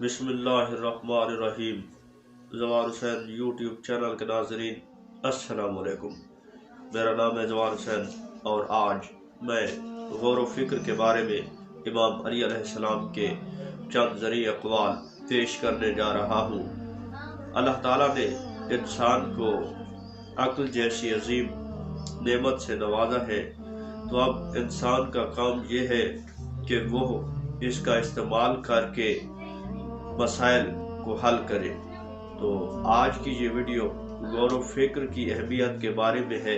بسم اللہ الرحمن الرحیم۔ جوار حسین یوٹیوب چینل کے ناظرین السلام علیکم۔ میرا نام ہے جوار حسین اور آج میں غور و فکر کے بارے میں امام علی علیہ السلام کے چند ذریعہ اقوال پیش کرنے جا رہا ہوں۔ اللہ تعالیٰ نے انسان کو عقل جیسی عظیم نعمت سے نوازا ہے، تو اب انسان کا کام یہ ہے کہ وہ اس کا استعمال کر کے مسائل کو حل کرے۔ تو آج کی یہ ویڈیو غور و فکر کی اہمیت کے بارے میں ہے،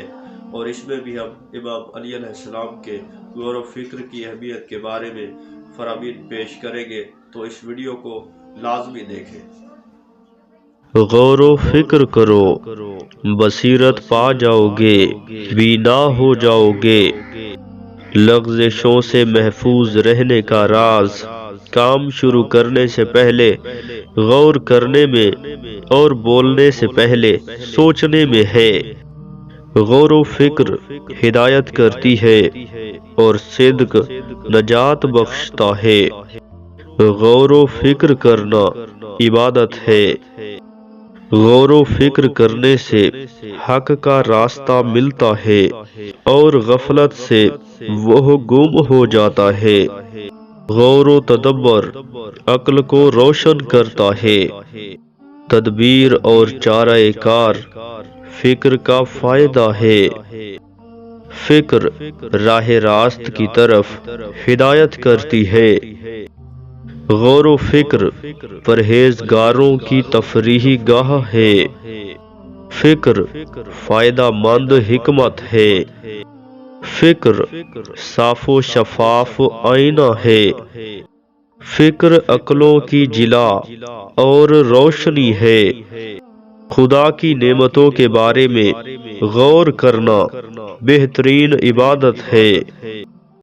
اور اس میں بھی ہم امام علی علیہ السلام کے غور و فکر کی اہمیت کے بارے میں فرامین پیش کریں گے، تو اس ویڈیو کو لازمی دیکھیں۔ غور و فکر کرو، بصیرت پا جاؤ گے، بینا ہو جاؤ گے۔ لغزشوں سے محفوظ رہنے کا راز کام شروع کرنے سے پہلے غور کرنے میں اور بولنے سے پہلے سوچنے میں ہے۔ غور و فکر ہدایت کرتی ہے اور صدق نجات بخشتا ہے۔ غور و فکر کرنا عبادت ہے۔ غور و فکر کرنے سے حق کا راستہ ملتا ہے اور غفلت سے وہ گم ہو جاتا ہے۔ غور و تدبر عقل کو روشن کرتا ہے۔ تدبیر اور چارہ کار فکر کا فائدہ ہے۔ فکر راہ راست کی طرف ہدایت کرتی ہے۔ غور و فکر پرہیزگاروں کی تفریحی گاہ ہے۔ فکر فائدہ مند حکمت ہے۔ فکر صاف و شفاف آئینہ ہے۔ فکر عقلوں کی جلا اور روشنی ہے۔ خدا کی نعمتوں کے بارے میں غور کرنا بہترین عبادت ہے۔